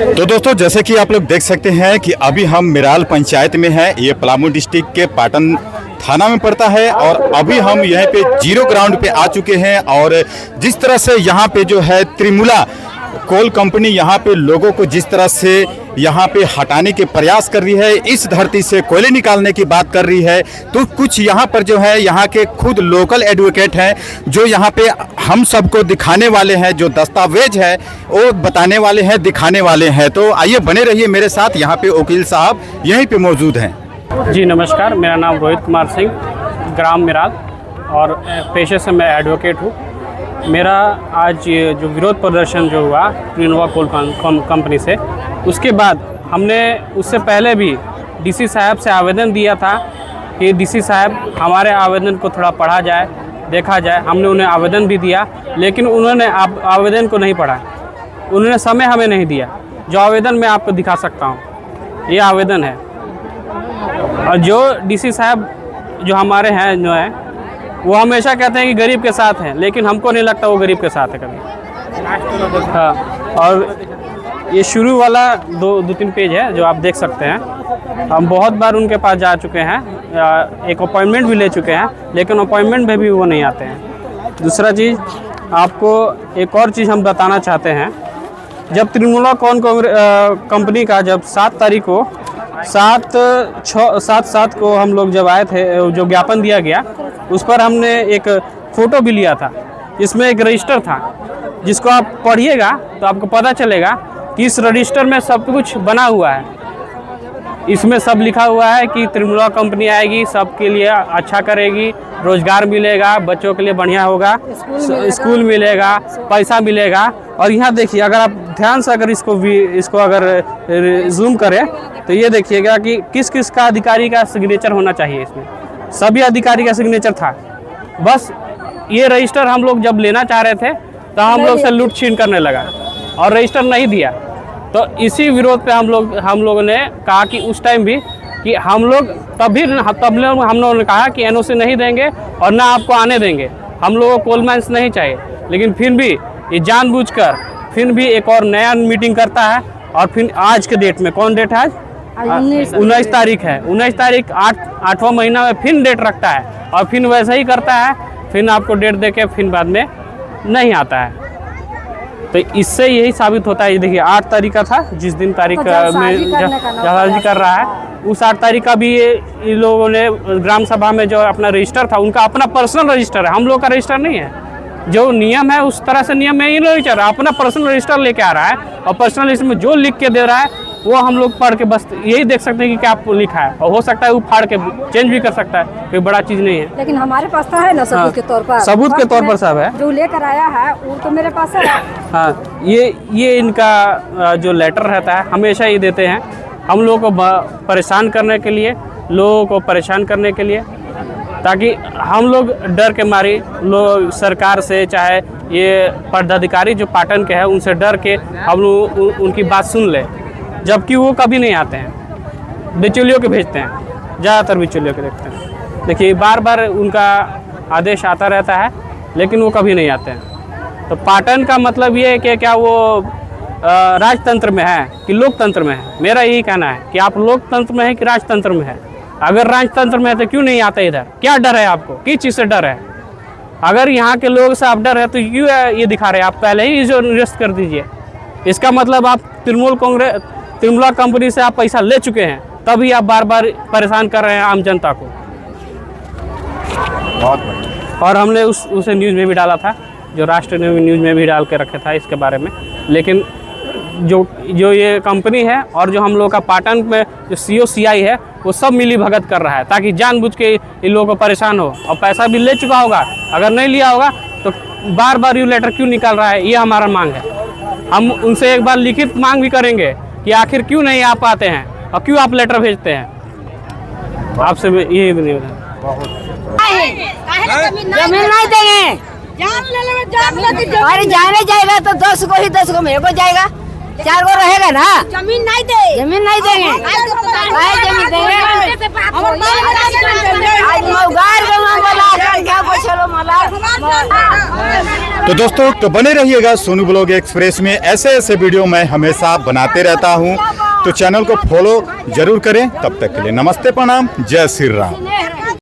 तो दोस्तों, जैसे कि आप लोग देख सकते हैं कि अभी हम मिराल पंचायत में हैं। ये पलामू डिस्ट्रिक्ट के पाटन थाना में पड़ता है और अभी हम यहाँ पे जीरो ग्राउंड पे आ चुके हैं। और जिस तरह से यहाँ पे जो है त्रिमुला कोल कंपनी यहाँ पे लोगों को जिस तरह से यहाँ पे हटाने के प्रयास कर रही है, इस धरती से कोयले निकालने की बात कर रही है, तो कुछ यहाँ पर जो है यहाँ के खुद लोकल एडवोकेट हैं जो यहाँ पे हम सबको दिखाने वाले हैं, जो दस्तावेज है वो बताने वाले हैं, दिखाने वाले हैं। तो आइए बने रहिए मेरे साथ। यहाँ पे वकील साहब यहीं पे मौजूद हैं। जी नमस्कार, मेरा नाम रोहित कुमार सिंह, ग्राम मिराल, और पेशे से मैं एडवोकेट हूँ। मेरा आज ये जो विरोध प्रदर्शन जो हुआ त्रिमुला कोल कंपनी से, उसके बाद हमने उससे पहले भी डीसी साहब से आवेदन दिया था कि डीसी साहब हमारे आवेदन को थोड़ा पढ़ा जाए, देखा जाए। हमने उन्हें आवेदन भी दिया, लेकिन उन्होंने आवेदन को नहीं पढ़ा, उन्होंने समय हमें नहीं दिया। जो आवेदन मैं आपको दिखा सकता हूँ, ये आवेदन है। और जो डीसी साहब जो हमारे हैं जो हैं, वो हमेशा कहते हैं कि गरीब के साथ हैं, लेकिन हमको नहीं लगता वो गरीब के साथ है कभी। हाँ, और ये शुरू वाला दो तीन पेज है जो आप देख सकते हैं। हम बहुत बार उनके पास जा चुके हैं, एक अपॉइंटमेंट भी ले चुके हैं, लेकिन अपॉइंटमेंट में भी वो नहीं आते हैं। दूसरा चीज़, आपको एक और चीज़ हम बताना चाहते हैं। जब त्रिमुला कोल कंपनी का जब 7 तारीख को 7/7 को हम लोग जब आए थे, जो ज्ञापन दिया गया, उस पर हमने एक फ़ोटो भी लिया था। इसमें एक रजिस्टर था, जिसको आप पढ़िएगा तो आपको पता चलेगा कि इस रजिस्टर में सब कुछ बना हुआ है। इसमें सब लिखा हुआ है कि त्रिमुला कंपनी आएगी, सबके लिए अच्छा करेगी, रोजगार मिलेगा, बच्चों के लिए बढ़िया होगा, स्कूल मिलेगा, पैसा मिलेगा। और यहाँ देखिए, अगर आप ध्यान से अगर इसको अगर जूम करें तो ये देखिएगा कि किस किस का अधिकारी का सिग्नेचर होना चाहिए। इसमें सभी अधिकारी का सिग्नेचर था। बस ये रजिस्टर हम लोग जब लेना चाह रहे थे तो हम लोग से लूट छीन करने लगा और रजिस्टर नहीं दिया। तो इसी विरोध पे हम लोगों ने कहा कि उस टाइम भी कि हम लोग तब हम लोगों ने कहा कि एनओसी नहीं देंगे और ना आपको आने देंगे, हम लोगों को कोल माइंस नहीं चाहिए। लेकिन फिर भी ये जानबूझकर फिर भी एक और नया मीटिंग करता है। और फिर आज के डेट में, कौन डेट है आज? 19 तारीख है। 19 तारीख 8वां महीना में फिर डेट रखता है और फिर वैसा ही करता है। फिर आपको डेट देके फिर बाद में नहीं आता है। तो इससे यही साबित होता है। ये देखिए, 8 तारीख का था, जिस दिन तारीख में जहाजी कर रहा है, उस 8 तारीख का भी ये लोगों ने ग्राम सभा में जो अपना रजिस्टर था, उनका अपना पर्सनल रजिस्टर है, हम लोग का रजिस्टर नहीं है। जो नियम है उस तरह से नियम में ये नहीं चल रहा, अपना पर्सनल रजिस्टर लेके आ रहा है और पर्सनल रजिस्टर में जो लिख के दे रहा है वो हम लोग पढ़ के बस यही देख सकते हैं कि क्या लिखा है। और हो सकता है वो फाड़ के चेंज भी कर सकता है, कोई बड़ा चीज़ नहीं है। लेकिन हमारे पास तो है ना सबूत के तौर पर। सबूत के तौर पर सब है, जो लेकर आया है वो तो मेरे पास है। हाँ, ये इनका जो लेटर रहता है हमेशा ये देते हैं हम लोगों को परेशान करने के लिए, लोगों को परेशान करने के लिए, ताकि हम लोग डर के मारे लोग सरकार से, चाहे ये पदाधिकारी जो पाटन के हैं उनसे डर के हम लोग उनकी बात सुन ले। जबकि वो कभी नहीं आते हैं, बिचौलियों के भेजते हैं, ज़्यादातर बिचौलियों के देखते हैं। देखिए, बार बार उनका आदेश आता रहता है, लेकिन वो कभी नहीं आते हैं। तो पाटन का मतलब ये है कि क्या वो राजतंत्र में है कि लोकतंत्र में है? मेरा यही कहना है कि आप लोकतंत्र में है कि राजतंत्र में है। अगर राजतंत्र में है तो क्यों नहीं आते इधर? क्या डर है आपको? किस चीज़ से डर है? अगर यहाँ के लोग से आप डर है तो क्यों ये दिखा रहे हैं? आप पहले ही जो निरस्त कर दीजिए। इसका मतलब आप त्रिमुला कंपनी से आप पैसा ले चुके हैं, तभी आप बार बार परेशान कर रहे हैं आम जनता को। बहुत बढ़िया। और हमने उसे न्यूज़ में भी डाला था, जो राष्ट्र न्यूज़ में भी डाल के रखा था इसके बारे में। लेकिन जो ये कंपनी है और जो हम लोग का पाटन में जो COCI है, वो सब मिली भगत कर रहा है ताकि जानबूझ के इन लोगों को परेशान हो। और पैसा भी ले चुका होगा, अगर नहीं लिया होगा तो बार बार ये लेटर क्यों निकाल रहा है? ये हमारा मांग है। हम उनसे एक बार लिखित मांग भी करेंगे कि आखिर क्यों नहीं आ पाते हैं और क्यों आप लेटर भेजते हैं। आपसे यही नहीं जमीन नहीं देंगे। अरे जाने जाएगा तो 10 को ही 10 को मेरे को जाएगा। 4 गो रहेगा ना। जमीन नहीं देंगे। जमीन देंगे। तो दोस्तों तो बने रहिएगा सोनू ब्लॉग एक्सप्रेस में। ऐसे ऐसे वीडियो मैं हमेशा बनाते रहता हूं, तो चैनल को फॉलो जरूर करें। तब तक के लिए नमस्ते, प्रणाम, जय श्री राम।